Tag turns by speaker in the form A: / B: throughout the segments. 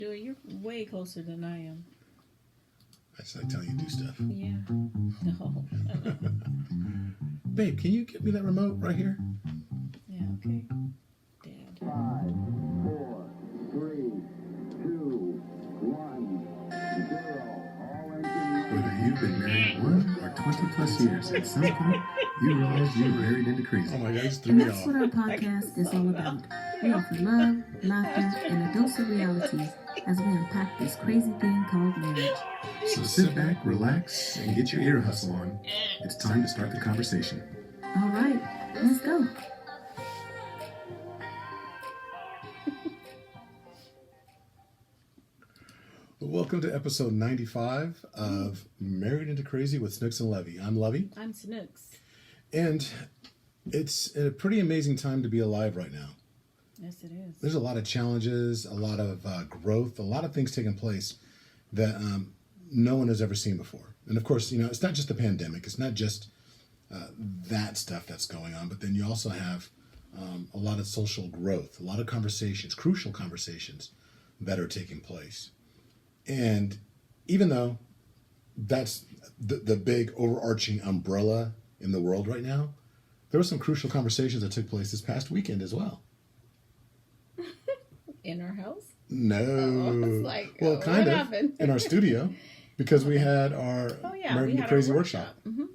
A: Joey, you're way closer than I am.
B: I just like telling you to do stuff.
A: Yeah. No.
B: Babe, can you get me that remote right here?
A: Yeah, okay. Dad.
C: 5, 4, 3, 2, 1, 0. All engine
D: Whether you've been married 1 or 20 plus years, at some point, you realize you married into crazy.
B: Oh my God, just threw
E: And
B: me
E: that's
B: off.
E: what our podcast is all about. We offer love, laughter, and a dose of realities as we unpack this crazy thing called marriage.
D: So sit back, relax, and get your ear hustle on. It's time to start the conversation.
E: All right, let's go.
B: Welcome to episode 95 of Married into Crazy with Snooks and Levy. I'm Levy,
A: I'm Snooks.
B: and it's a pretty amazing time to be alive right now.
A: Yes, it is.
B: There's a lot of challenges, a lot of growth, a lot of things taking place that no one has ever seen before. And of course, it's not just the pandemic. It's not just that stuff that's going on, but then you also have a lot of social growth, a lot of conversations, crucial conversations that are taking place. And even though that's the big overarching umbrella in the world right now, there were some crucial conversations that took place this past weekend as well.
A: In our house?
B: No.
A: Oh, it's like,
B: well,
A: what
B: kind of
A: happened?
B: in our studio because we had our Married into Crazy workshop.
A: Mm-hmm.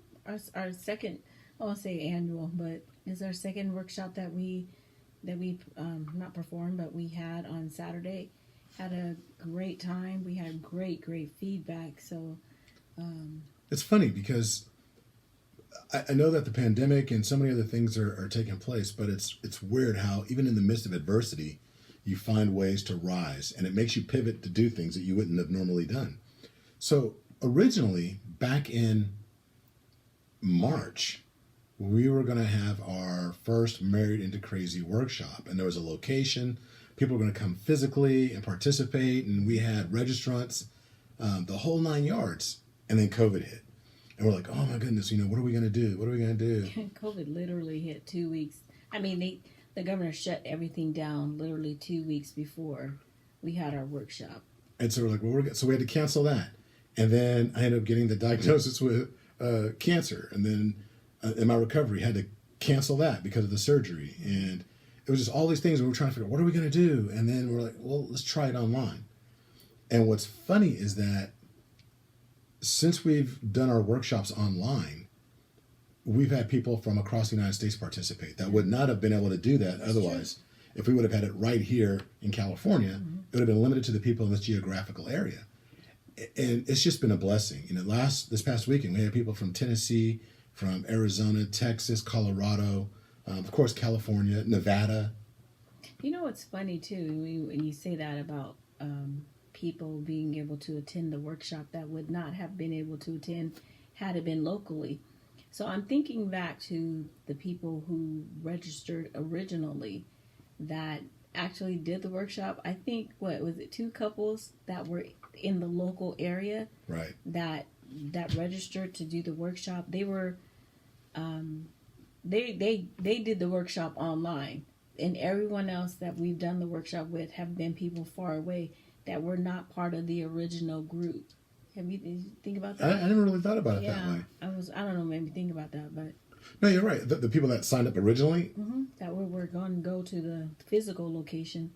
A: Our second, I won't say annual, but it's our second workshop that we not performed, but we had on Saturday. Had a great time. We had great feedback. So
B: it's funny because I know that the pandemic and so many other things are taking place, but it's weird how even in the midst of adversity, you find ways to rise, and it makes you pivot to do things that you wouldn't have normally done. So originally, back in March, we were going to have our first Married into Crazy workshop, and there was a location. People were going to come physically and participate, and we had registrants, the whole 9 yards, and then COVID hit. And we're like, oh my goodness, what are we going to do? What are we going to do?
A: COVID literally hit 2 weeks. I mean, the governor shut everything down literally 2 weeks before we had our workshop.
B: And so we're like, so we had to cancel that. And then I ended up getting the diagnosis with cancer. And then in my recovery, had to cancel that because of the surgery. And it was just all these things we were trying to figure out, what are we going to do? And then we're like, well, let's try it online. And what's funny is that since we've done our workshops online, we've had people from across the United States participate that would not have been able to do that otherwise. True. If we would have had it right here in California, mm-hmm. It would have been limited to the people in this geographical area. And it's just been a blessing. This past weekend, we had people from Tennessee, from Arizona, Texas, Colorado, of course, California, Nevada.
A: You know what's funny, too, when you say that about people being able to attend the workshop that would not have been able to attend had it been locally. So I'm thinking back to the people who registered originally that actually did the workshop. I think, was it 2 couples that were in the local area?
B: Right.
A: That registered to do the workshop. They were, they did the workshop online. And everyone else that we've done the workshop with have been people far away that were not part of the original group. Did you think about that?
B: I never really thought about it that way.
A: I don't know, made me think about that, but.
B: No, you're right. The people that signed up originally.
A: Mm-hmm, that were going to go to the physical location.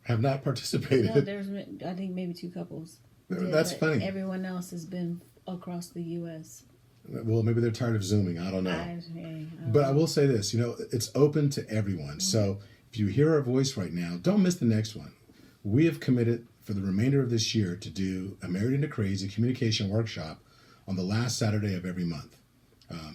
B: Have not participated.
A: No, there's, I think, maybe 2 couples.
B: That's funny.
A: Everyone else has been across the U.S.
B: Well, maybe they're tired of Zooming. I don't know. But I will say this, it's open to everyone. Mm-hmm. So if you hear our voice right now, don't miss the next one. We have committed for the remainder of this year to do a Married into Crazy communication workshop on the last Saturday of every month.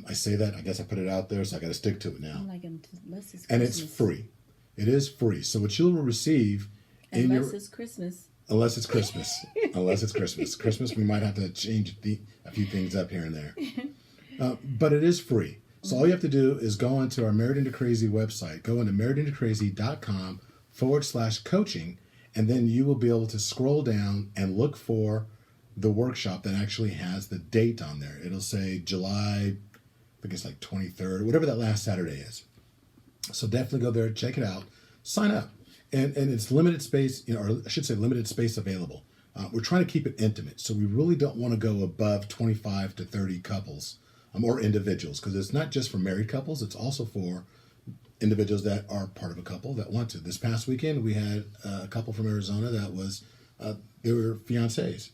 B: I say that, I guess I put it out there, so I got to stick to it now.
A: Unless it's Christmas.
B: And it's free. It is free. So what you will receive
A: unless it's Christmas.
B: Unless it's Christmas. Unless it's Christmas. Christmas, we might have to change a few things up here and there. But it is free. So all you have to do is go onto our Married into Crazy website. Go into marriedintocrazy.com/coaching, and then you will be able to scroll down and look for the workshop that actually has the date on there. It'll say July, I think it's like 23rd, whatever that last Saturday is. So definitely go there, check it out, sign up. and it's limited space, or I should say limited space available. We're trying to keep it intimate, so we really don't want to go above 25 to 30 couples or individuals, because it's not just for married couples, it's also for individuals that are part of a couple that want to. This past weekend, we had a couple from Arizona that was, they were fiancés.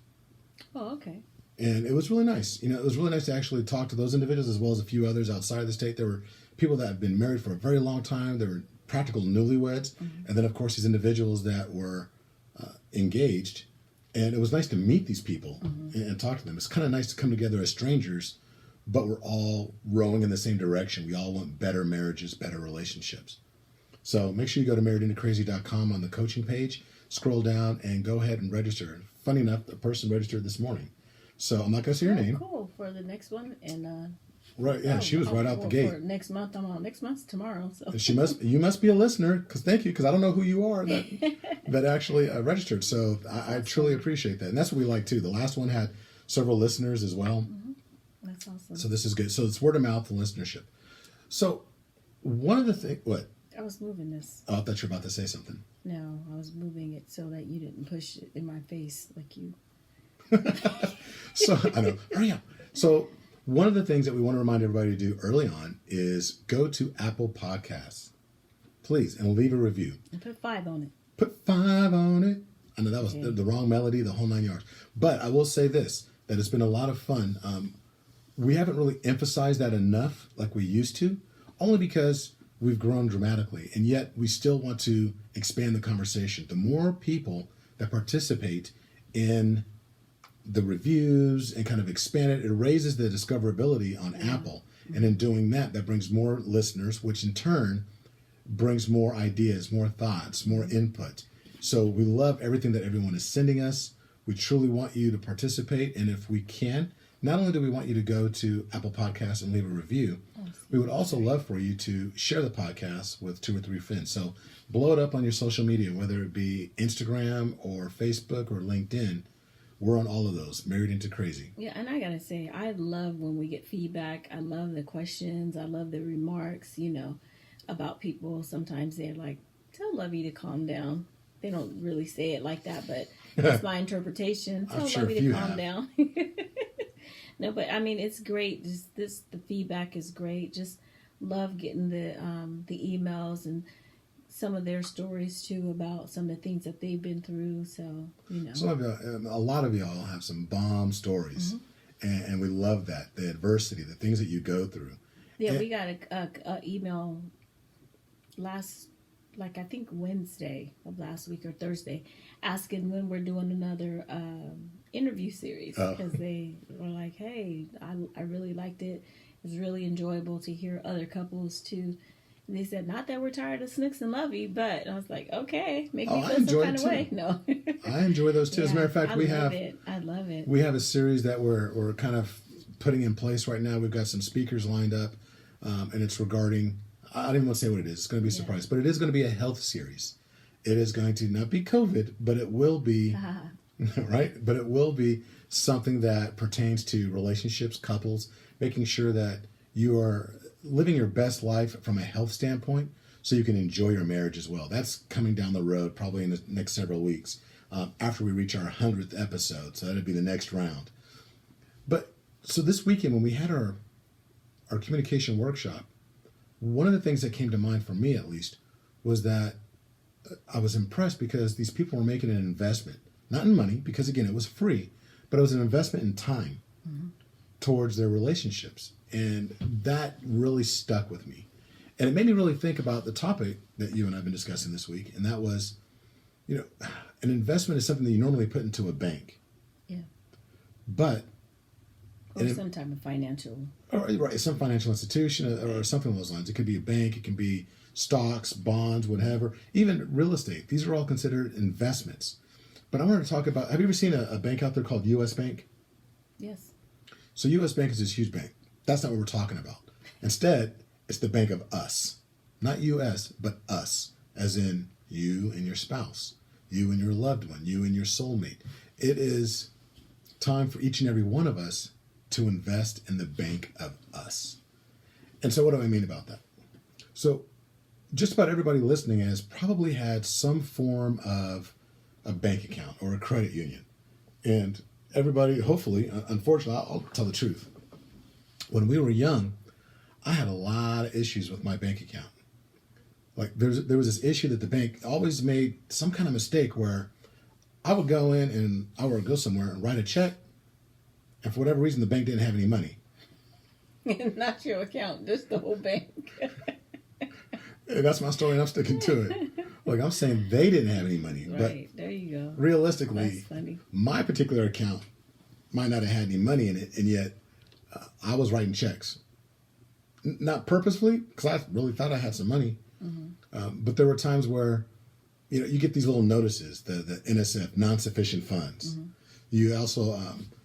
A: Oh, okay.
B: And it was really nice. It was really nice to actually talk to those individuals as well as a few others outside of the state. There were people that had been married for a very long time. There were practical newlyweds. Mm-hmm. And then, of course, these individuals that were engaged. And it was nice to meet these people and talk to them. It's kind of nice to come together as strangers, but we're all rowing in the same direction. We all want better marriages, better relationships. So make sure you go to marriedintocrazy.com on the coaching page, scroll down, and go ahead and register. Funny enough, the person registered this morning. So I'm not going to say her name.
A: Cool, for the next one. And
B: right, yeah, she was right out the gate.
A: For next month, I'm on. Next month's tomorrow. So.
B: You must be a listener, because I don't know who you are that actually registered. So I truly appreciate that. And that's what we like too. The last one had several listeners as well. Mm-hmm.
A: That's awesome.
B: So this is good. So it's word of mouth and listenership. So one of the things, what?
A: I was moving this.
B: Oh, I thought you were about to say something.
A: No, I was moving it so that you didn't push it in my face like you.
B: So I know. Hurry up. So one of the things that we want to remind everybody to do early on is go to Apple Podcasts, please, and leave a review.
A: And put 5 on it.
B: Put 5 on it. I know that was the wrong melody, the whole 9 yards. But I will say this, that it's been a lot of fun. We haven't really emphasized that enough like we used to, only because we've grown dramatically, and yet we still want to expand the conversation. The more people that participate in the reviews and kind of expand it, it raises the discoverability on Apple. And in doing that, that brings more listeners, which in turn brings more ideas, more thoughts, more input. So we love everything that everyone is sending us. We truly want you to participate. And if we can, not only do we want you to go to Apple Podcasts and leave a review, we would also love for you to share the podcast with 2 or 3 friends. So blow it up on your social media, whether it be Instagram or Facebook or LinkedIn. We're on all of those, Married Into Crazy.
A: Yeah, and I got to say, I love when we get feedback. I love the questions. I love the remarks, about people. Sometimes they're like, tell Lovey to calm down. They don't really say it like that, but that's my interpretation. Tell Lovey to calm down. No, but I mean, it's great. The feedback is great. Just love getting the emails and some of their stories too about some of the things that they've been through. So
B: a lot of y'all have some bomb stories, and we love that, the adversity, the things that you go through.
A: Yeah, we got a email last, I think Wednesday of last week or Thursday, asking when we're doing another interview series, because they were like, hey, I really liked it. It was really enjoyable to hear other couples too. And they said, not that we're tired of Snooks and Lovey, but I was like, okay, make me feel some kind of way. No,
B: I enjoy those too. As a matter of fact,
A: I love it.
B: We have a series that we're kind of putting in place right now. We've got some speakers lined up, and it's regarding, I don't even want to say what it is. It's going to be a surprise, but it is going to be a health series. It is going to not be COVID, but it will be, right? But it will be something that pertains to relationships, couples, making sure that you are living your best life from a health standpoint so you can enjoy your marriage as well. That's coming down the road probably in the next several weeks after we reach our 100th episode. So that'll be the next round. But so this weekend when we had our communication workshop, one of the things that came to mind for me at least was that I was impressed because these people were making an investment, not in money, because again, it was free, but it was an investment in time towards their relationships. And that really stuck with me. And it made me really think about the topic that you and I have been discussing this week. And that was, an investment is something that you normally put into a bank. Yeah. But.
A: Or some type of financial.
B: Right, some financial institution or something along those lines. It could be a bank, it can be stocks, bonds, whatever, even real estate. These are all considered investments. But I wanted to talk about, have you ever seen a bank out there called U.S. Bank?
A: Yes.
B: So U.S. Bank is this huge bank. That's not what we're talking about. Instead, it's the bank of us. Not U.S., but us, as in you and your spouse, you and your loved one, you and your soulmate. It is time for each and every one of us to invest in the bank of us. And so what do I mean about that? So just about everybody listening has probably had some form of a bank account or a credit union. And everybody, hopefully, unfortunately, I'll tell the truth. When we were young, I had a lot of issues with my bank account. Like there was this issue that the bank always made some kind of mistake where I would go in and I would go somewhere and write a check, and for whatever reason, the bank didn't have any money.
A: Not your account, just the whole bank.
B: Hey, that's my story, and I'm sticking to it. Look, I'm saying they didn't have any money,
A: Right, there you go.
B: but realistically,
A: That's funny.
B: my particular account might not have had any money in it, and yet I was writing checks. Not purposefully, because I really thought I had some money, but there were times where, you get these little notices, the NSF, non-sufficient funds. You also,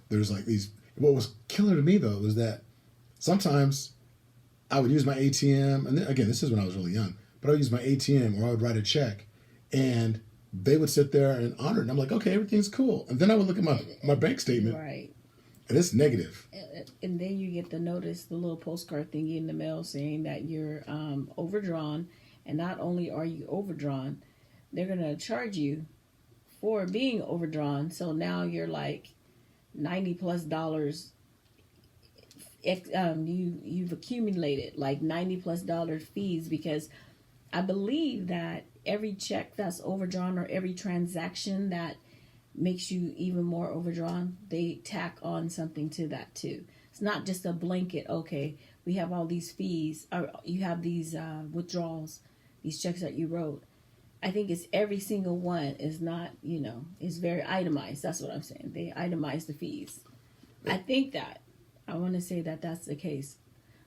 B: there's like these, what was killer to me though was that sometimes I would use my ATM, and again, this is when I was really young, but I would use my ATM or I would write a check, and they would sit there and honor it. And I'm like, okay, everything's cool. And then I would look at my bank statement,
A: Right.
B: and it's negative.
A: And then you get the notice, the little postcard thingy in the mail saying that you're overdrawn. And not only are you overdrawn, they're going to charge you for being overdrawn. So now you're like $90+ you've accumulated like $90+ fees, because I believe that every check that's overdrawn or every transaction that makes you even more overdrawn, they tack on something to that too. It's not just a blanket, okay, we have all these fees, or you have these withdrawals, these checks that you wrote. I think it's every single one is not, is very itemized. That's what I'm saying. They itemize the fees. I think that. I want to say that that's the case.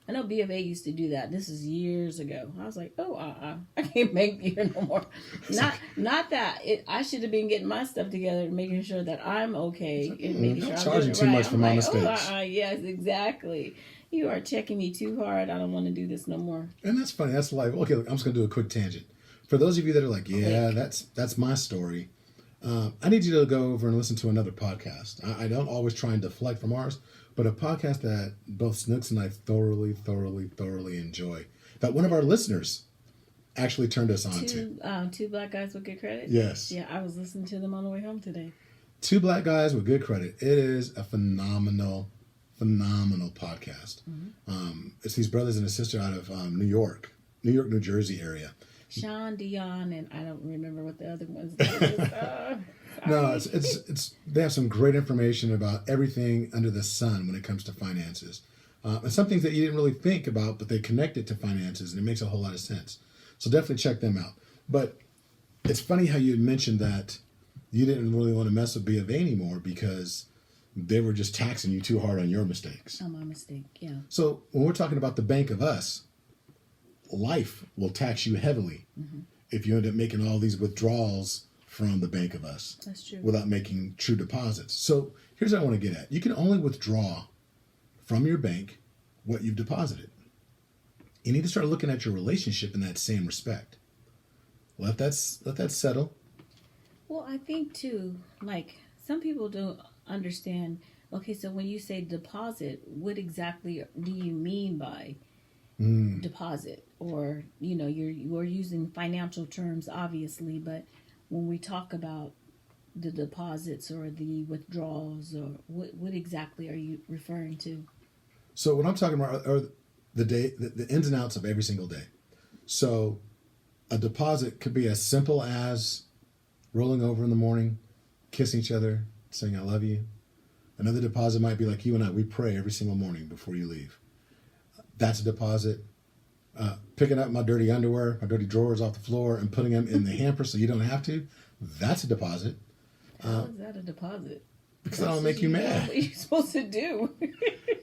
A: I know B of A used to do that. This is years ago. I was like, I can't make beer no more. Not that. I should have been getting my stuff together and making sure that I'm okay. And making sure I'm
B: charging
A: doing it
B: too
A: right.
B: much for my mistakes.
A: Yes, exactly. You are checking me too hard. I don't want to do this no more.
B: And that's funny. That's life. Okay, look, I'm just going to do a quick tangent. For those of you that are like, yeah, that's my story, I need you to go over and listen to another podcast. I don't always try and deflect from ours, but a podcast that both Snooks and I thoroughly, thoroughly, thoroughly enjoy, that one of our listeners actually turned us on to.
A: Two Black Guys with Good Credit?
B: Yes.
A: Yeah, I was listening to them on the way home today.
B: Two Black Guys with Good Credit. It is a phenomenal podcast. It's these brothers and a sister out of New York, New Jersey area.
A: Sean, Dion, and I don't remember what the other ones are.
B: No, it's they have some great information about everything under the sun when it comes to finances. And some things that you didn't really think about, but they connect it to finances, and it makes a whole lot of sense. So definitely check them out. But it's funny how you had mentioned that you didn't really want to mess with B of A anymore because they were just taxing you too hard on your mistakes.
A: Oh, my mistake, yeah.
B: So when we're talking about the Bank of Us, life will tax you heavily if you end up making all these withdrawals from the Bank of Us.
A: That's true.
B: Without making true deposits. So here's what I want to get at. You can only withdraw from your bank what you've deposited. You need to start looking at your relationship in that same respect. Let that settle.
A: Well, I think too, like some people don't understand. Okay, so when you say deposit, what exactly do you mean by deposit? Or you're using financial terms, obviously, but when we talk about the deposits or the withdrawals, or what exactly are you referring to?
B: So what I'm talking about are the ins and outs of every single day. So a deposit could be as simple as rolling over in the morning, kissing each other, saying I love you. Another deposit might be like you and I, we pray every single morning before you leave. That's a deposit. Picking up my dirty underwear, my dirty drawers off the floor and putting them in the hamper so you don't have to, that's a deposit.
A: How is that a deposit?
B: Because I don't make you mad.
A: What are you supposed to do?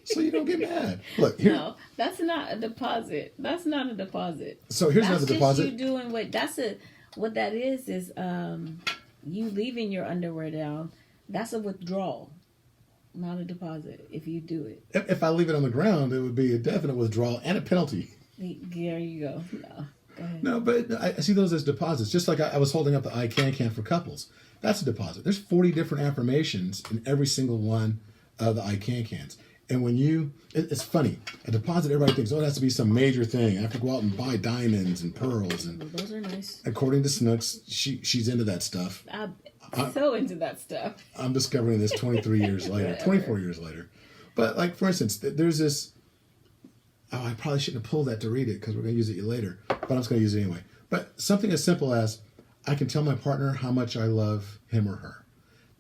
B: So you don't get mad. Look, here.
A: No, that's not a deposit. That's not a deposit.
B: So here's
A: That's
B: another deposit.
A: just you doing what that is you leaving your underwear down. That's a withdrawal, not a deposit. If you do it,
B: If I leave it on the ground, it would be a definite withdrawal and a penalty.
A: there you go. No, go ahead.
B: No, but I see those as deposits. Just like I was holding up the I can for couples. That's a deposit. There's 40 different affirmations in every single one of the I cans. And when it's funny, a deposit, everybody thinks, oh, it has to be some major thing. I have to go out and buy diamonds and pearls. And
A: Well, those are nice.
B: according to Snooks, she's into that stuff.
A: I'm so into that stuff.
B: I'm discovering this 23 years later, 24 years later. But like, for instance, there's this, oh, I probably shouldn't have pulled that to read it because we're going to use it later, but I'm just going to use it anyway. But something as simple as I can tell my partner how much I love him or her.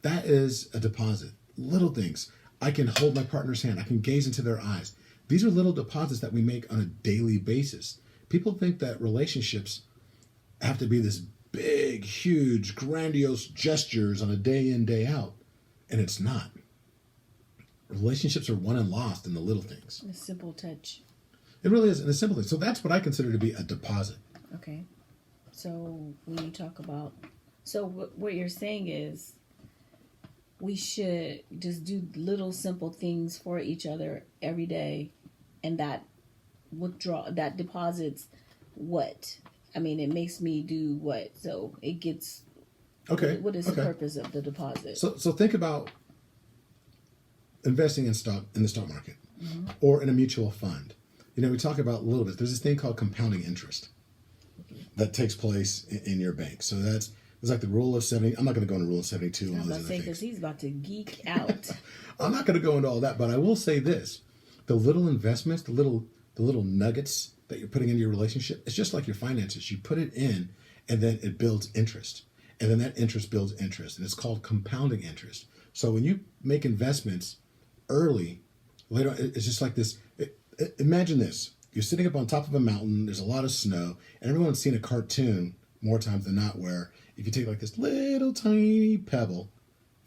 B: That is a deposit. Little things. I can hold my partner's hand. I can gaze into their eyes. These are little deposits that we make on a daily basis. People think that relationships have to be this big, huge, grandiose gestures on a day in, day out. And it's not. Relationships are won and lost in the little things.
A: A simple touch.
B: It really is in the simple things. So that's what I consider to be a deposit.
A: Okay. So when you talk about, so what you're saying is we should just do little simple things for each other every day, and that deposits what? I mean, it makes me do what? So it gets.
B: Okay.
A: What is the purpose of the deposit?
B: So think about investing in the stock market, or in a mutual fund. You know, we talk about a little bit. There's this thing called compounding interest that takes place in your bank. So it's like the rule of 70. I'm not going to go into rule of 72 and
A: I
B: all
A: was
B: those
A: about to
B: other
A: say,
B: things.
A: because he's about to geek out.
B: I'm not going to go into all that, but I will say this: the little investments, the little nuggets that you're putting into your relationship, it's just like your finances. You put it in, and then it builds interest, and then that interest builds interest, and it's called compounding interest. So when you make investments early, later on, it's just like this. Imagine this: you're sitting up on top of a mountain. There's a lot of snow, and everyone's seen a cartoon more times than not where if you take like this little tiny pebble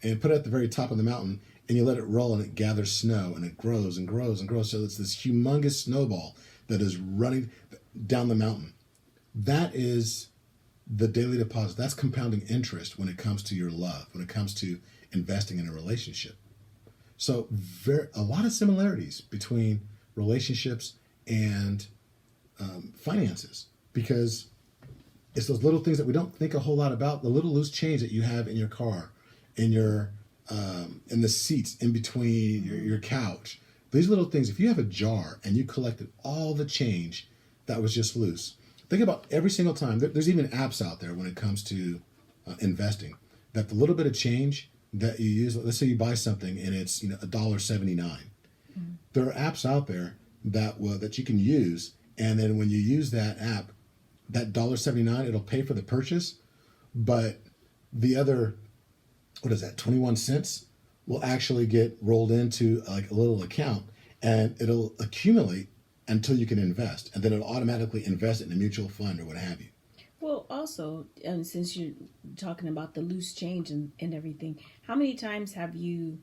B: and put it at the very top of the mountain and you let it roll and it gathers snow and it grows and grows and grows. So it's this humongous snowball that is running down the mountain. That is the daily deposit. That's compounding interest when it comes to your love, when it comes to investing in a relationship. So a lot of similarities between relationships and finances, because it's those little things that we don't think a whole lot about. The little loose change that you have in your car, in the seats in between your couch. These little things. If you have a jar and you collected all the change that was just loose, think about every single time. There's even apps out there when it comes to investing, that the little bit of change that you use. Let's say you buy something and it's $1.79. Mm-hmm. There are apps out there that you can use, and then when you use that app, that $1.79, it'll pay for the purchase, but the other, 21 cents will actually get rolled into like a little account, and it'll accumulate until you can invest, and then it'll automatically invest it in a mutual fund or what have you.
A: Well, also, since you're talking about the loose change and everything, how many times have you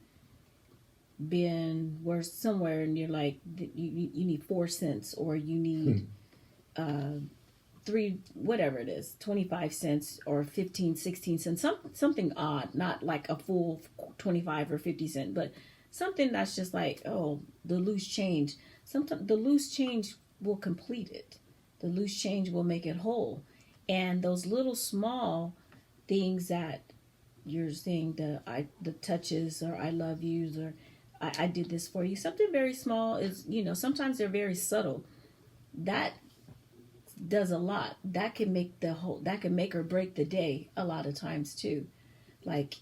A: been somewhere and you're like, you need 4 cents, or you need 3, whatever it is, 25 cents or 15, 16 cents, something odd, not like a full 25 or 50 cent, but something that's just like, oh, the loose change. Sometimes the loose change will complete it. The loose change will make it whole. And those little small things that you're saying, the touches, or I love yous, or I did this for you, something very small is, sometimes they're very subtle. That does a lot. That can make or break the day a lot of times too. Like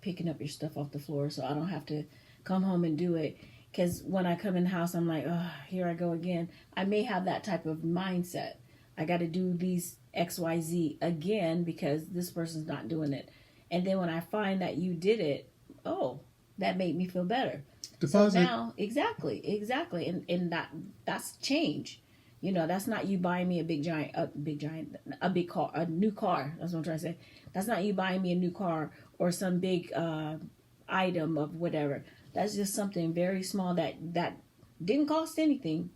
A: picking up your stuff off the floor so I don't have to come home and do it. Because when I come in the house, I'm like, oh, here I go again. I may have that type of mindset. I got to do these XYZ again because this person's not doing it. And then when I find that you did it, oh, that made me feel better.
B: Deposit.
A: So now, exactly. And that's change. That's not you buying me a big car, a new car. That's what I'm trying to say. That's not you buying me a new car or some big item of whatever. That's just something very small that didn't cost anything.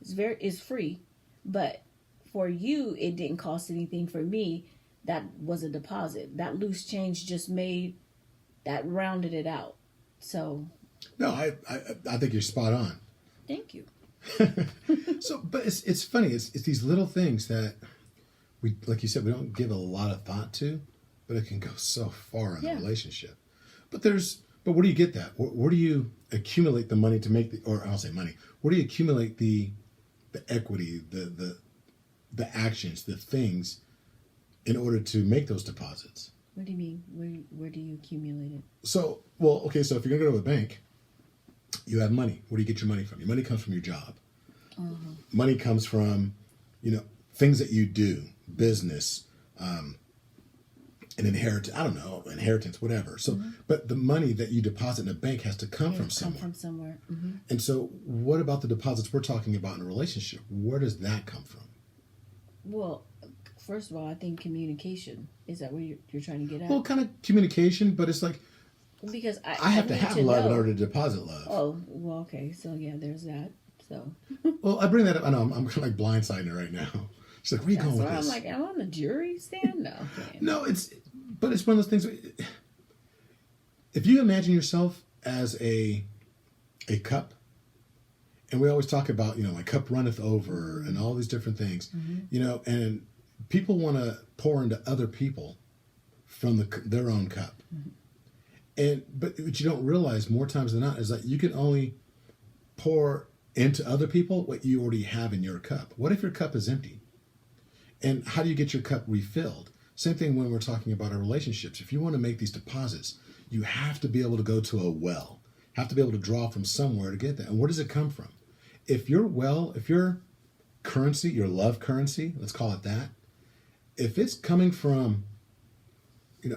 A: It's free, but for you, it didn't cost anything. For me, that was a deposit. That loose change just rounded it out. So.
B: No, I think you're spot on.
A: Thank you.
B: But it's funny. It's these little things that we, like you said, we don't give a lot of thought to, but it can go so far in a relationship. But there's But where do you get that? Where do you accumulate the money to make or I'll say money. Where do you accumulate the equity, the actions, the things in order to make those deposits?
A: What do you mean? Where do you accumulate it?
B: So, well, okay, so if you're going to go to the bank, you have money. Where do you get your money from? Your money comes from your job. Money comes from, things that you do, business, an inheritance, whatever. So, but the money that you deposit in a bank has to come from somewhere.
A: Mm-hmm.
B: And so what about the deposits we're talking about in a relationship? Where does that come from?
A: Well, first of all, I think communication. Is that what you're trying to get at?
B: Well, kind of communication, but it's like,
A: because
B: I have to have love in order to deposit love.
A: Oh, well, okay. So, yeah, there's that. So.
B: Well, I bring that up. I know I'm kind of like blindsiding her right now. She's like, where are you going with this?
A: I'm like, am I on the jury stand? No.
B: No, but it's one of those things. If you imagine yourself as a cup, and we always talk about, my cup runneth over and all these different things, and people want to pour into other people from their own cup. But what you don't realize more times than not is that you can only pour into other people what you already have in your cup. What if your cup is empty? And how do you get your cup refilled? Same thing when we're talking about our relationships. If you want to make these deposits, you have to be able to go to a well, have to be able to draw from somewhere to get that. And where does it come from? If your currency, your love currency, let's call it that, if it's coming from,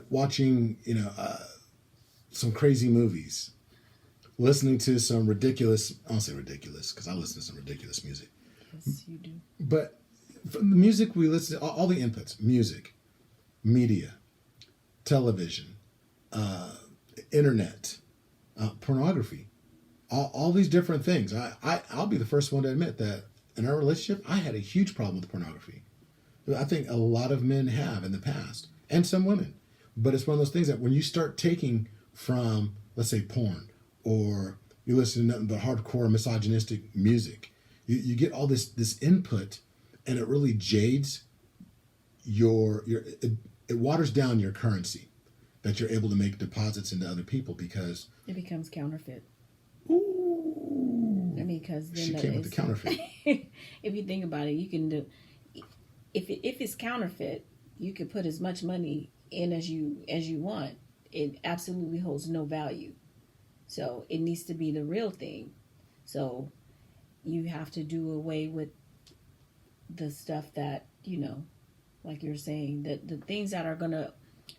B: watching, some crazy movies, listening to some ridiculous, I won't say ridiculous because I listen to some ridiculous music.
A: Yes, you do.
B: But from the music we listen to, all the inputs, music, media, television, internet, pornography, all these different things. I'll be the first one to admit that in our relationship, I had a huge problem with pornography. I think a lot of men have in the past, and some women. But it's one of those things that when you start taking from, let's say, porn, or you listen to nothing but hardcore misogynistic music, you get all this input, and it really jades it waters down your currency that you're able to make deposits into other people because
A: it becomes counterfeit.
B: Ooh,
A: I mean, because then
B: she came with the counterfeit.
A: If you think about it, you can do. If it's counterfeit, you could put as much money in as you want. It absolutely holds no value. So it needs to be the real thing. So you have to do away with the stuff that, like you're saying, that the things that are going to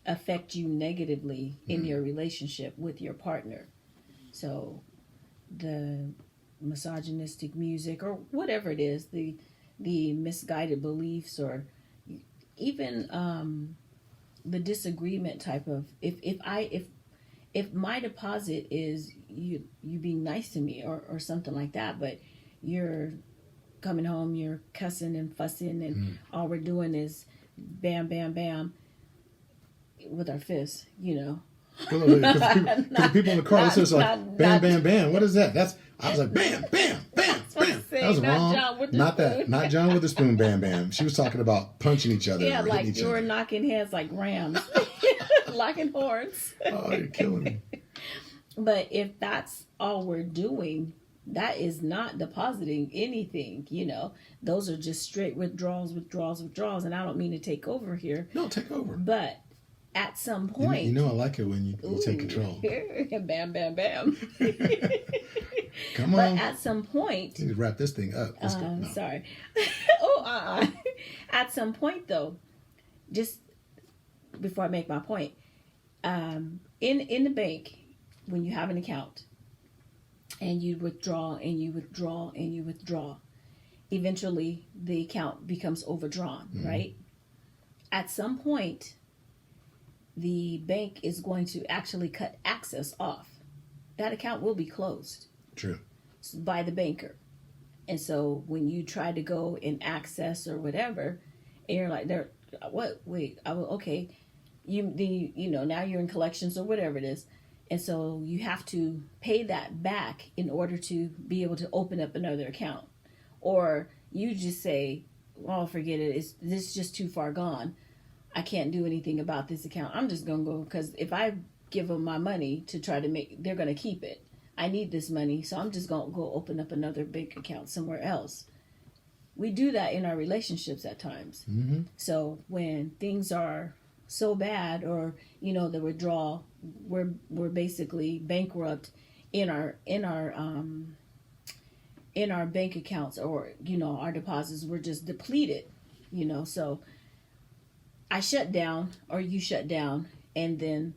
A: affect you negatively in your relationship with your partner. So the misogynistic music or whatever it is, the misguided beliefs, or even the disagreement type of, if my deposit is you being nice to me or something like that, but you're coming home, you're cussing and fussing, and all we're doing is bam, bam, bam with our fists,
B: Because the people in the car, this is like bam, bam, bam. What is that? I was like bam, bam, bam, bam. That was wrong. Not John with the spoon, bam, bam. She was talking about punching each other.
A: Yeah,
B: or
A: like
B: each
A: you were
B: other.
A: knocking heads like rams, locking horns.
B: Oh, you're killing me.
A: But if that's all we're doing, that is not depositing anything, Those are just straight withdrawals. And I don't mean to take over here.
B: No, take over.
A: But at some point...
B: I like it when you take control.
A: Bam, bam, bam.
B: Come on.
A: But at some point...
B: You need to wrap this thing up. Let's go. No.
A: Sorry. At some point, though, just before I make my point, in the bank, when you have an account, and you withdraw and you withdraw and you withdraw, eventually the account becomes overdrawn, right? At some point, the bank is going to actually cut access off. That account will be closed.
B: True.
A: By the banker. And so when you try to go and access or whatever, and you're like, what? Wait, okay. Now you're in collections or whatever it is. And so you have to pay that back in order to be able to open up another account. Or you just say, well, forget it. This is just too far gone. I can't do anything about this account. I'm just going to go, because if I give them my money to try to make, they're going to keep it. I need this money, so I'm just going to go open up another bank account somewhere else. We do that in our relationships at times.
B: Mm-hmm.
A: So when things are so bad, or the withdrawal, we're basically bankrupt in our bank accounts, or our deposits were just depleted. So I shut down, or you shut down, and then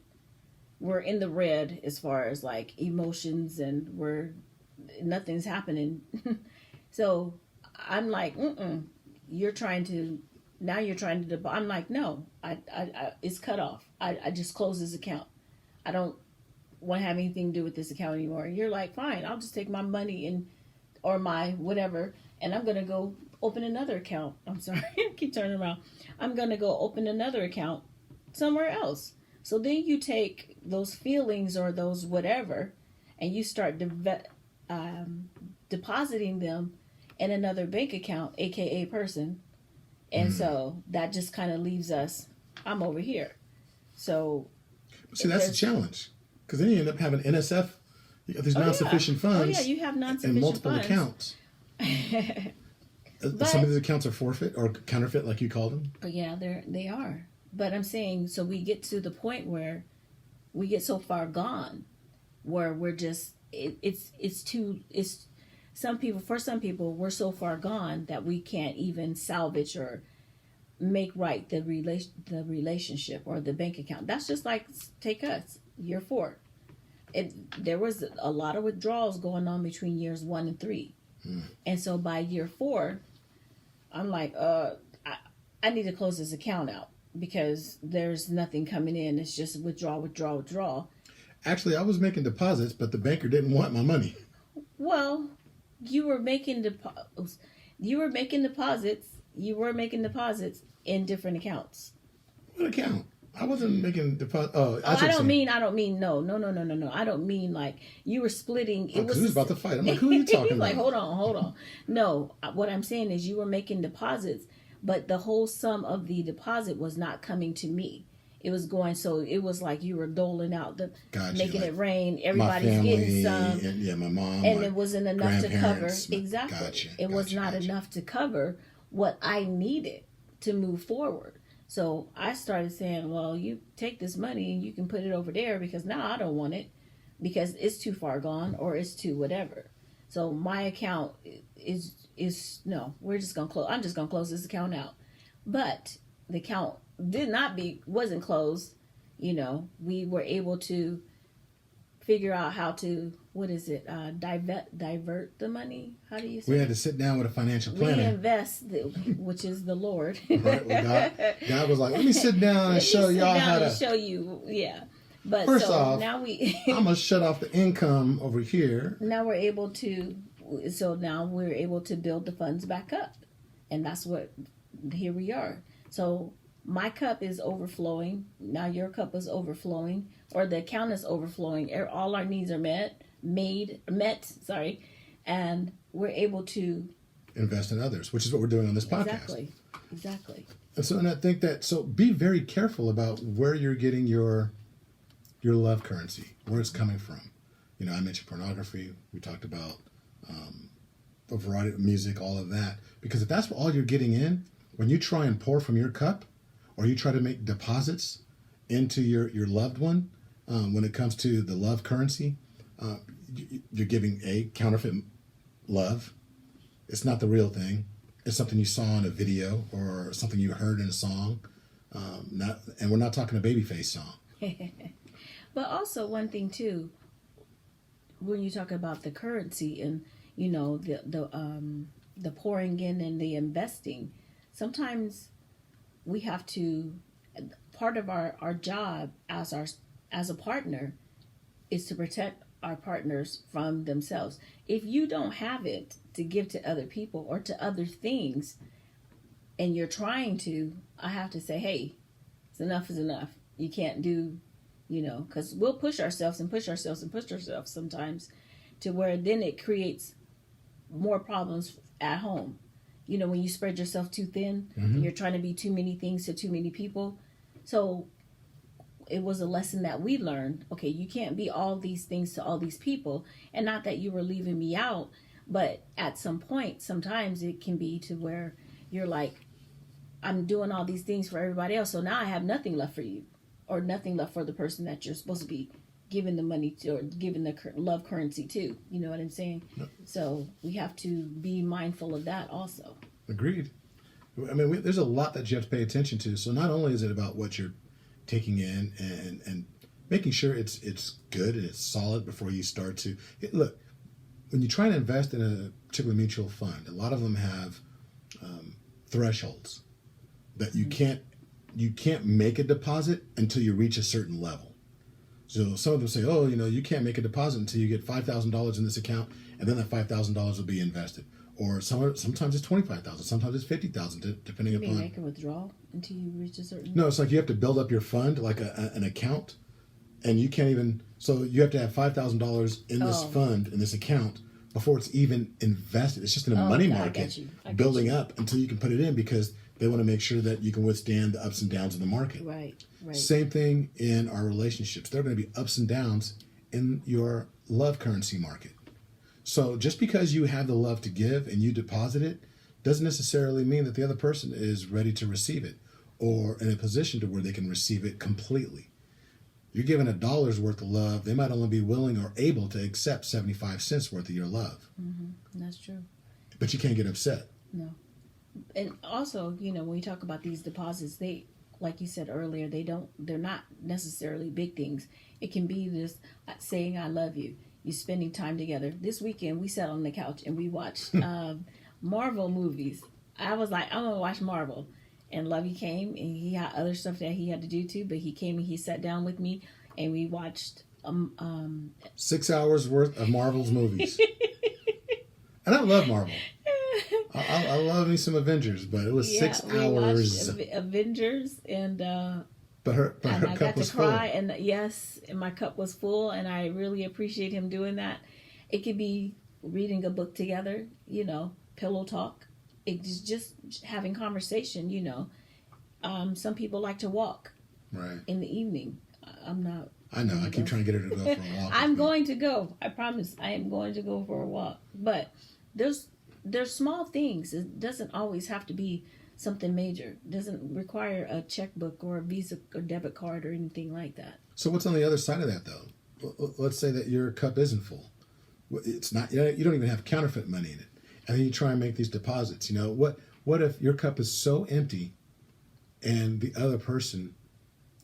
A: we're in the red as far as like emotions, and nothing's happening. So I'm like, you're trying to I'm like, no, I it's cut off. I just closed this account. I don't want to have anything to do with this account anymore. And you're like, fine, I'll just take my money or my whatever, and I'm gonna go open another account. I'm sorry, I keep turning around. I'm gonna go open another account somewhere else. So then you take those feelings or those whatever, and you start depositing them in another bank account, aka person. And so that just kind of leaves us, I'm over here. So
B: see, that's the challenge, because then you end up having NSF. You got these non-sufficient funds.
A: Oh yeah, you have non-sufficient
B: and multiple
A: funds.
B: Accounts. Some of these accounts are forfeit or counterfeit, like you call them.
A: Yeah, they are. But I'm saying, so we get to the point where we get so far gone, where we're just for some people we're so far gone that we can't even salvage or make right the relationship or the bank account. That's just like, take us, year 4. There was a lot of withdrawals going on between years 1 and 3. And so by year 4, I'm like, I need to close this account out, because there's nothing coming in. It's just withdraw.
B: Actually, I was making deposits, but the banker didn't want my money.
A: Well, you were making deposits in different accounts.
B: What account? I wasn't making deposits.
A: I don't mean no. I don't mean like you were splitting.
B: It was about to fight. I'm like, who are you talking about?
A: Like, hold on. No, what I'm saying is you were making deposits, but the whole sum of the deposit was not coming to me. It was going, so it was like you were doling out, making it rain. Everybody's
B: family,
A: getting some.
B: And my mom.
A: And it wasn't enough to cover. Exactly.
B: Gotcha,
A: it was not enough to cover what I needed to move forward. So I started saying, well, you take this money and you can put it over there, because now I don't want it because it's too far gone, or it's too whatever. So my account is no, we're just going to close. I'm just going to close this account out. But the account wasn't closed. We were able to figure out how to, divert the money. How do you say?
B: We had to sit down with a financial planner.
A: Reinvest, which is the Lord.
B: Right, well, God was like, let me sit down and show y'all how to.
A: Show you, yeah. But
B: first off,
A: now
B: I'm gonna shut off the income over here.
A: Now we're able to. So now we're able to build the funds back up, and that's what. Here we are. So my cup is overflowing. Now your cup is overflowing, or the account is overflowing. All our needs are met. And we're able to
B: invest in others, which is what we're doing on this podcast.
A: Exactly.
B: And I think so be very careful about where you're getting your love currency, where it's coming from. I mentioned pornography. We talked about a variety of music, all of that. Because if that's all you're getting in, when you try and pour from your cup, or you try to make deposits into your loved one, when it comes to the love currency, you're giving a counterfeit love. It's not the real thing. It's something you saw in a video or something you heard in a song. And we're not talking a Babyface song.
A: But also one thing too, when you talk about the currency and the pouring in and the investing, sometimes we have to. Part of our job as a partner is to protect our partners from themselves. If you don't have it to give to other people or to other things, and you're trying to, I have to say, hey, enough is enough. You can't do, because we'll push ourselves sometimes to where then it creates more problems at home. When you spread yourself too thin, you're trying to be too many things to too many people. So it was a lesson that we learned. Okay, you can't be all these things to all these people, and not that you were leaving me out, but at some point, sometimes it can be to where you're like, I'm doing all these things for everybody else, so now I have nothing left for you, or nothing left for the person that you're supposed to be giving the money to, or giving the love currency to. You know what I'm saying? Yep. So we have to be mindful of that also.
B: Agreed. I mean, there's a lot that you have to pay attention to. So not only is it about what you're taking in and making sure it's good and it's solid before you start to look. When you try to invest in a particular mutual fund, a lot of them have thresholds that you can't make a deposit until you reach a certain level. So some of them say, oh, you can't make a deposit until you get $5,000 in this account, and then that $5,000 will be invested. Or sometimes it's $25,000, sometimes it's $50,000, depending upon.
A: You make a withdrawal until you reach a certain.
B: No, it's like you have to build up your fund, like an account, and you can't even. So you have to have $5,000 in this fund, in this account, before it's even invested. It's just in a money market building up until you can put it in, because they want to make sure that you can withstand the ups and downs of the market.
A: Right.
B: Same thing in our relationships. There are going to be ups and downs in your love currency market. So just because you have the love to give and you deposit it doesn't necessarily mean that the other person is ready to receive it or in a position to where they can receive it completely. You're giving $1 worth of love. They might only be willing or able to accept 75 cents worth of your love.
A: Mm-hmm. That's true.
B: But you can't get upset.
A: No. And also, when we talk about these deposits, they, like you said earlier, they're not necessarily big things. It can be this saying, I love you. You spending time together. This weekend, we sat on the couch and we watched Marvel movies. I was like, I'm going to watch Marvel. And Lovey came, and he had other stuff that he had to do too, but he came and he sat down with me, and we watched
B: 6 hours worth of Marvel's movies. And I love Marvel. I love me some Avengers, but it was 6 hours.
A: Avengers, and
B: But her
A: I
B: cup
A: got
B: was
A: to cry,
B: full.
A: and yes, and my cup was full, and I really appreciate him doing that. It could be reading a book together, pillow talk. It's just having conversation, Some people like to walk in the evening. I'm not.
B: I know. I keep trying to get her to go for a walk.
A: I'm going to go. I promise. I am going to go for a walk. But there's small things. It doesn't always have to be something major. It doesn't require a checkbook or a Visa or debit card or anything like that. So
B: what's on the other side of that, though? Let's say that your cup isn't full. It's not. You don't even have counterfeit money in it, and then you try and make these deposits. What if your cup is so empty, and the other person,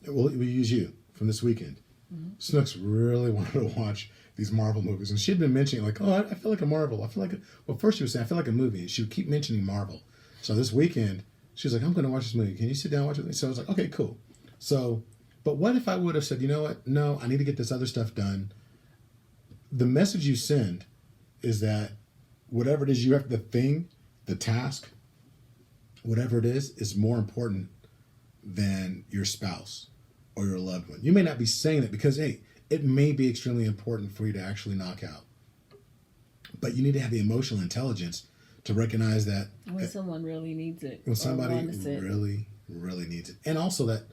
B: we use you from this weekend. Mm-hmm. Snooks really wanted to watch these Marvel movies, and she'd been mentioning like, I feel like a Marvel. I feel like first she was saying I feel like a movie, and she would keep mentioning Marvel. So this weekend, she was like, I'm going to watch this movie. Can you sit down and watch it with me? So I was like, okay, cool. So, but what if I would have said, you know what? No, I need to get this other stuff done. The message you send is that whatever it is you have, the task, whatever it is more important than your spouse or your loved one. You may not be saying that because, hey, it may be extremely important for you to actually knock out. But you need to have the emotional intelligence to recognize that
A: when someone really needs it.
B: When somebody really, really needs it. And also that,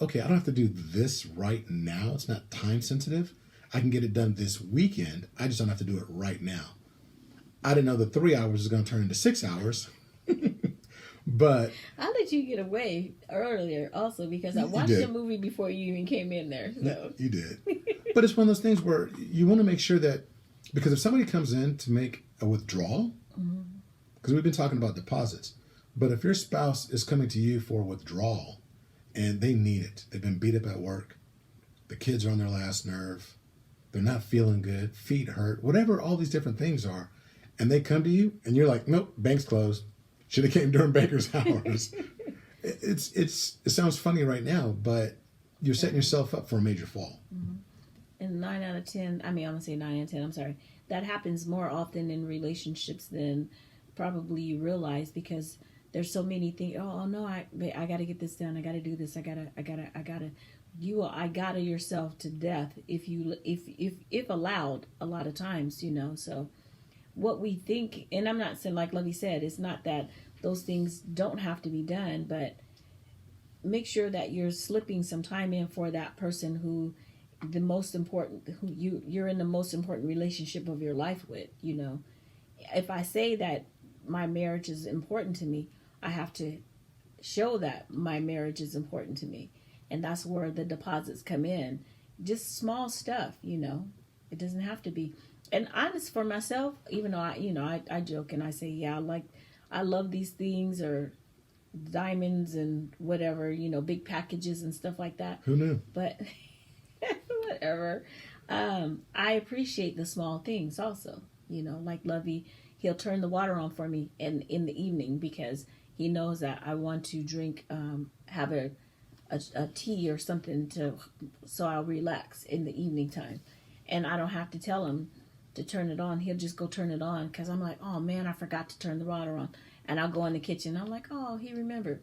B: okay, I don't have to do this right now. It's not time sensitive. I can get it done this weekend. I just don't have to do it right now. I didn't know that 3 hours is going to turn into 6 hours. But
A: I let you get away earlier also because I watched the movie before you even came in there. So.
B: You did. But it's one of those things where you want to make sure that, because if somebody comes in to make a withdrawal, because we've been talking about deposits, but if your spouse is coming to you for withdrawal and they need it, they've been beat up at work, the kids are on their last nerve, they're not feeling good, feet hurt, whatever all these different things are, and they come to you and you're like, nope, bank's closed. Should have came during banker's hours. It sounds funny right now, but you're setting yourself up for a major fall.
A: Mm-hmm. And 9 out of 10, I'm going to say 9 out of 10, I'm sorry. That happens more often in relationships than probably you realize because there's so many things. Oh no, I got to get this done. I got to do this. I gotta. You will I gotta yourself to death if allowed a lot of times, So what we think, and I'm not saying like Lovey said, it's not that those things don't have to be done, but make sure that you're slipping some time in for that person who you're in the most important relationship of your life with. If I say that my marriage is important to me, I have to show that my marriage is important to me. And that's where the deposits come in. Just small stuff, It doesn't have to be. And honest for myself, even though I joke and I say, yeah, I love these things, or diamonds and whatever, big packages and stuff like that.
B: Who knew?
A: But whatever. I appreciate the small things also. Like Lovey, he'll turn the water on for me in the evening because he knows that I want to drink, have a tea or something so I'll relax in the evening time. And I don't have to tell him to turn it on. He'll just go turn it on because I'm like, oh man, I forgot to turn the water on. And I'll go in the kitchen. I'm like, oh, he remembered.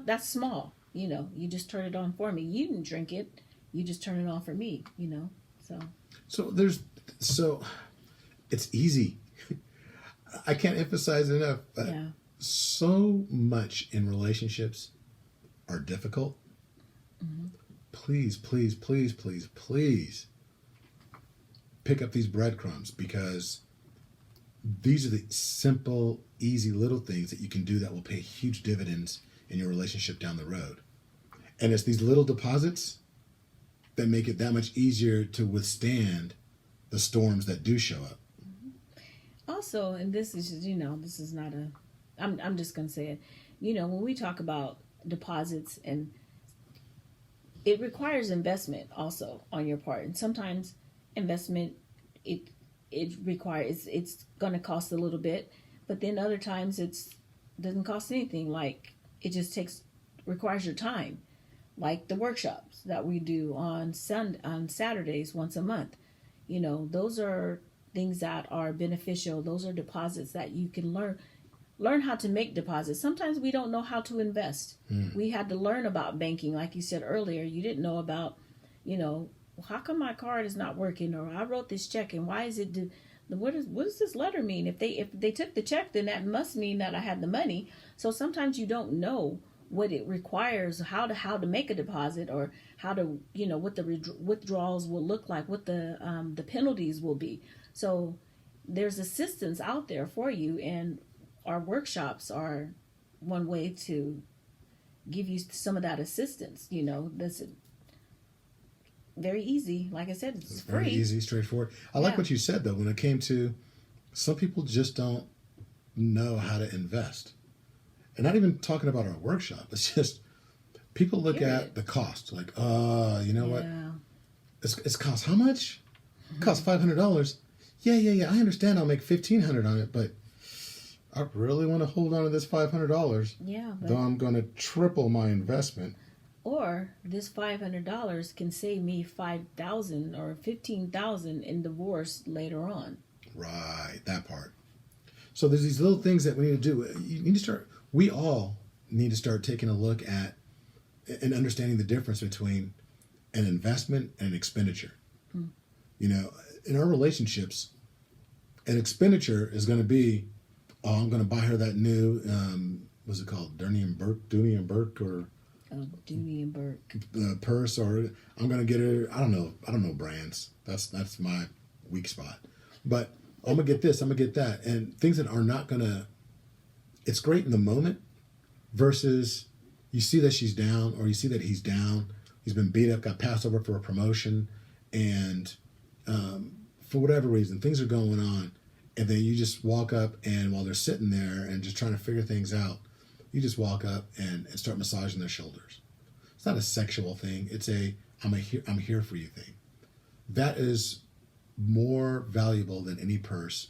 A: That's small. You just turn it on for me. You didn't drink it. You just turn it on for me,
B: So it's easy. I can't emphasize enough.
A: Yeah.
B: So much in relationships are difficult.
A: Mm-hmm.
B: Please, please, please, please, please pick up these breadcrumbs, because these are the simple, easy little things that you can do that will pay huge dividends in your relationship down the road. And it's these little deposits that make it that much easier to withstand the storms that do show up.
A: Also, and this is just, this is not I'm just going to say it. When we talk about deposits, and it requires investment also on your part. And sometimes investment, it requires, it's going to cost a little bit, but then other times doesn't cost anything. Like it just requires your time. Like the workshops that we do on Saturdays once a month. Those are things that are beneficial. Those are deposits that you can learn how to make deposits. Sometimes we don't know how to invest. We had to learn about banking, like you said earlier. You didn't know about, how come my card is not working, or I wrote this check and why is it what does this letter mean? If they took the check, then that must mean that I had the money. So sometimes you don't know what it requires, how to make a deposit, or how to, what the withdrawals will look like, what the penalties will be. So there's assistance out there for you, and our workshops are one way to give you some of that assistance. That's very easy. Like I said, it's free.
B: Very easy, straightforward. I like what you said, though, when it came to some people just don't know how to invest. And not even talking about our workshop. It's just people look at the cost. Like, what? It's cost how much? It costs $500. Yeah. I understand I'll make $1,500 on it, but I really want to hold on to this $500.
A: Yeah.
B: Though I'm going to triple my investment.
A: Or this $500 can save me $5,000 or $15,000 in divorce later on.
B: Right, that part. So there's these little things that we need to do. You need to start. We all need to start taking a look at and understanding the difference between an investment and an expenditure. In our relationships, an expenditure is going to be, I'm going to buy her that new, what's it called, Dooney and Burke, or
A: Dooney and Burke
B: purse, or I'm going to get her, I don't know brands. That's my weak spot. But I'm going to get this, I'm going to get that, and things that are not going to. It's great in the moment versus you see that she's down, or you see that he's down. He's been beat up, got passed over for a promotion, and for whatever reason, things are going on. And then you just walk up, and while they're sitting there and just trying to figure things out, you just walk up and start massaging their shoulders. It's not a sexual thing. It's I'm here for you thing. That is more valuable than any purse.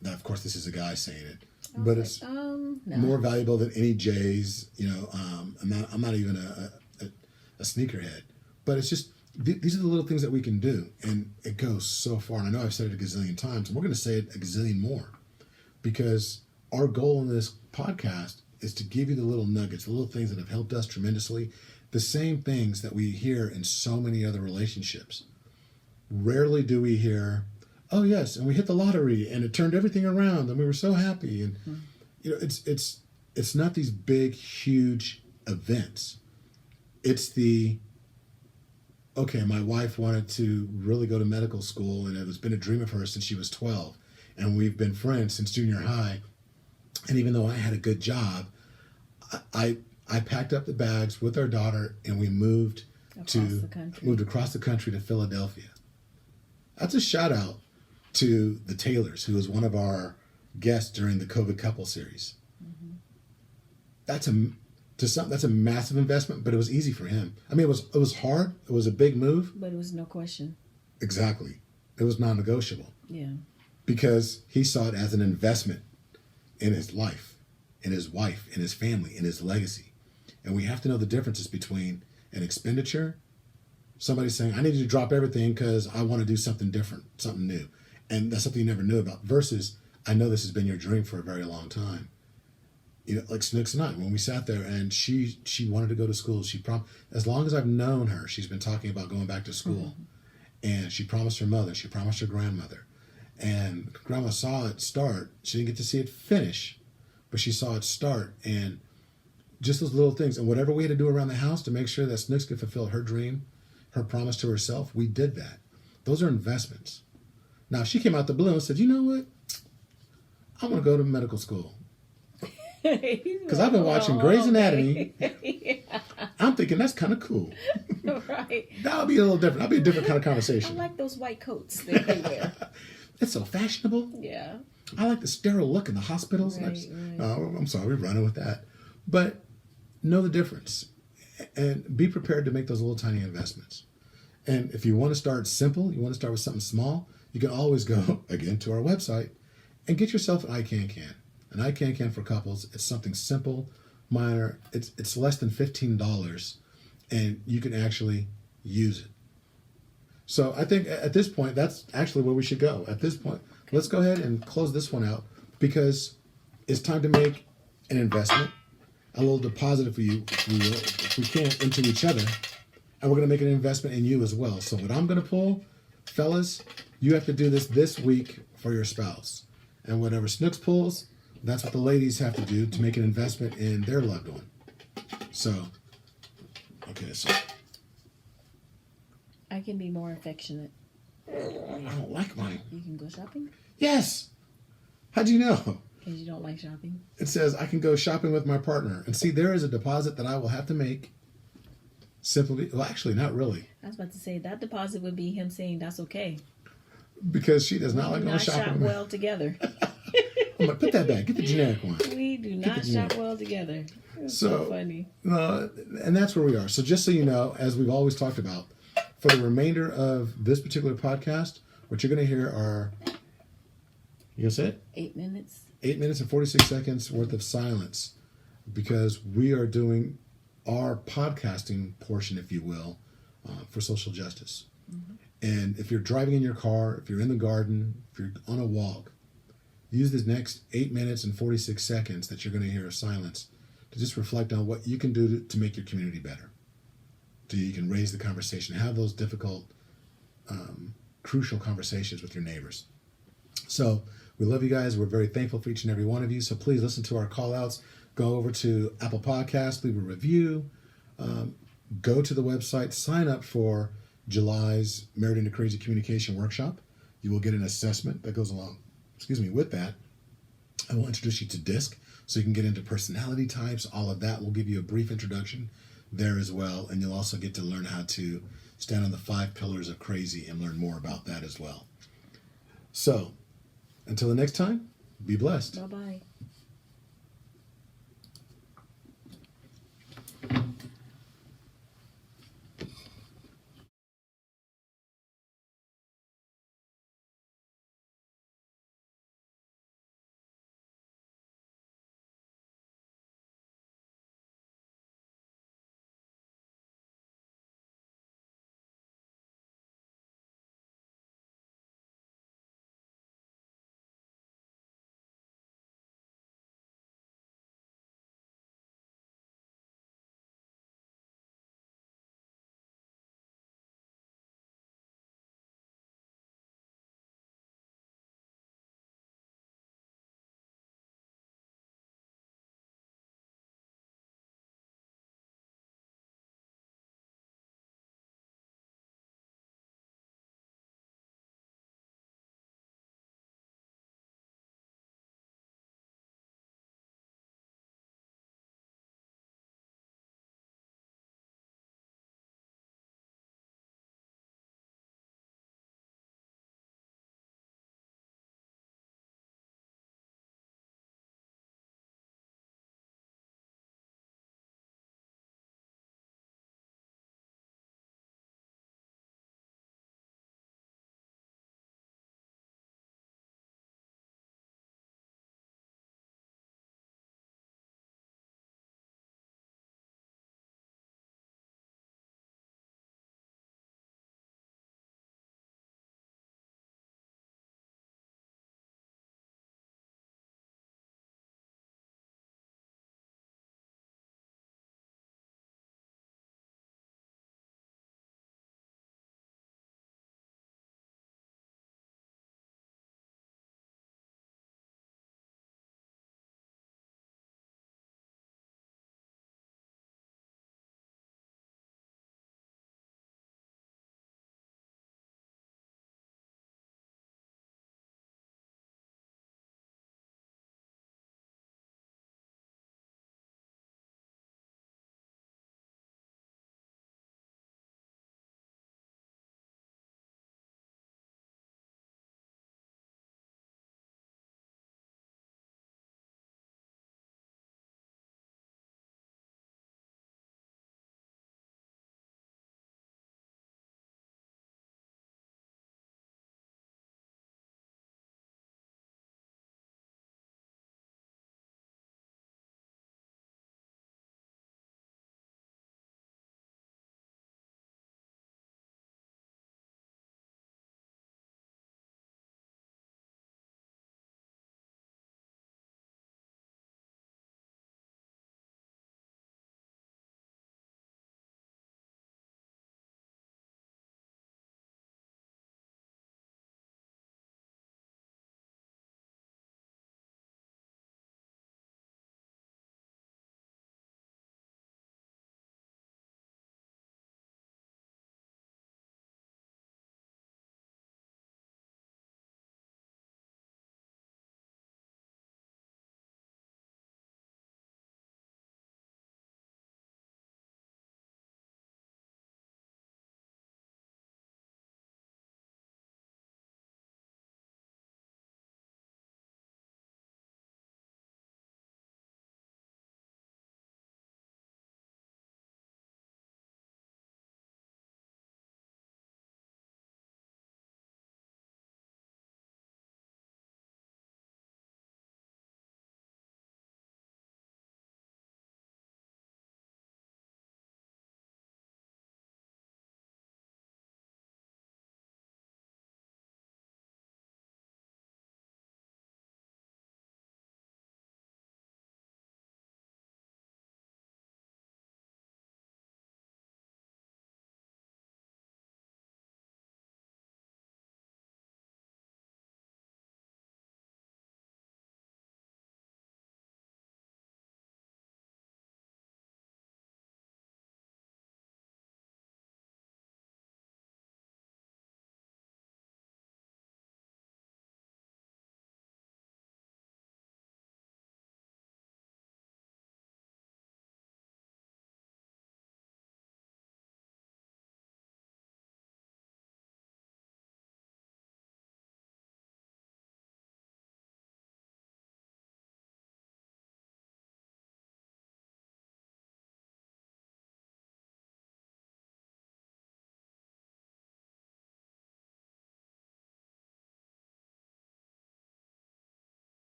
B: Now, of course, this is a guy saying it. But it's
A: no.
B: more valuable than any J's. I'm not even a sneakerhead, but it's just these are the little things that we can do, and it goes so far. And I know I've said it a gazillion times, and we're going to say it a gazillion more, because our goal in this podcast is to give you the little nuggets, the little things that have helped us tremendously, the same things that we hear in so many other relationships. Rarely do we hear, oh yes, and we hit the lottery and it turned everything around and we were so happy. And it's not these big, huge events. it's the, okay, my wife wanted to really go to medical school, and it has been a dream of hers since she was 12. And we've been friends since junior high. And even though I had a good job, I packed up the bags with our daughter, and we moved across the country to Philadelphia. That's a shout out to the Taylors, who was one of our guests during the COVID couple series. Mm-hmm. That's a massive investment, but it was easy for him. I mean, it was hard. It was a big move,
A: but it was no question.
B: Exactly, it was non-negotiable.
A: Yeah,
B: because he saw it as an investment in his life, in his wife, in his family, in his legacy. And we have to know the differences between an expenditure, somebody saying, I need you to drop everything because I want to do something different, something new. And that's something you never knew about, versus, I know this has been your dream for a very long time. You know, like Snooks and I, when we sat there and she wanted to go to school, as long as I've known her, she's been talking about going back to school. Mm-hmm. And she promised her mother, she promised her grandmother. And Grandma saw it start. She didn't get to see it finish, but she saw it start. And just those little things. And whatever we had to do around the house to make sure that Snooks could fulfill her dream, her promise to herself, we did that. Those are investments. Now, if she came out the blue and said, you know what? I want to go to medical school. Because I've been watching Grey's Anatomy. Yeah. I'm thinking that's kind of cool.
A: Right.
B: That would be a little different. That'd be a different kind of conversation.
A: I like those white coats that they wear.
B: It's so fashionable.
A: Yeah.
B: I like the sterile look in the hospitals.
A: Right,
B: I'm sorry, we're running with that. But know the difference. And be prepared to make those little tiny investments. And if you want to start simple, you want to start with something small, you can always go, again, to our website and get yourself an iCan-Can. An iCan-Can for couples. It's something simple, minor. It's less than $15, and you can actually use it. So I think at this point, that's actually where we should go. At this point, let's go ahead and close this one out, because it's time to make an investment, a little deposit if we can, into each other, and we're going to make an investment in you as well. So what I'm going to pull, fellas, you have to do this week for your spouse. And whatever Snooks pulls, that's what the ladies have to do to make an investment in their loved one. So, okay, so.
A: I can be more affectionate.
B: I don't like mine.
A: You can go shopping?
B: Yes. How'd you know?
A: Because you don't like shopping.
B: It says I can go shopping with my partner. And see, there is a deposit that I will have to make. Simply, well, actually, not really.
A: I was about to say, that deposit would be him saying that's okay.
B: Because she does not like going
A: shopping.
B: shopping.
A: We do not shop well together.
B: I'm like, put that back. Get the generic one.
A: We do not shop well together. It's so funny.
B: And that's where we are. So just so you know, as we've always talked about, for the remainder of this particular podcast, what you're going to hear are, you going to say it?
A: 8 minutes.
B: 8 minutes and 46 seconds worth of silence, because we are doing our podcasting portion, if you will, for social justice. Mm-hmm. And if you're driving in your car, if you're in the garden, if you're on a walk, use this next 8 minutes and 46 seconds that you're going to hear of silence to just reflect on what you can do to make your community better. So you can raise the conversation, have those difficult, crucial conversations with your neighbors. So we love you guys. We're very thankful for each and every one of you. So please listen to our call outs. Go over to Apple Podcasts, leave a review, go to the website, sign up for July's Married into Crazy Communication Workshop. You will get an assessment that goes along, with that. I will introduce you to DISC so you can get into personality types. All of that. We'll give you a brief introduction there as well. And you'll also get to learn how to stand on the 5 pillars of crazy and learn more about that as well. So until the next time, be blessed.
A: Bye-bye.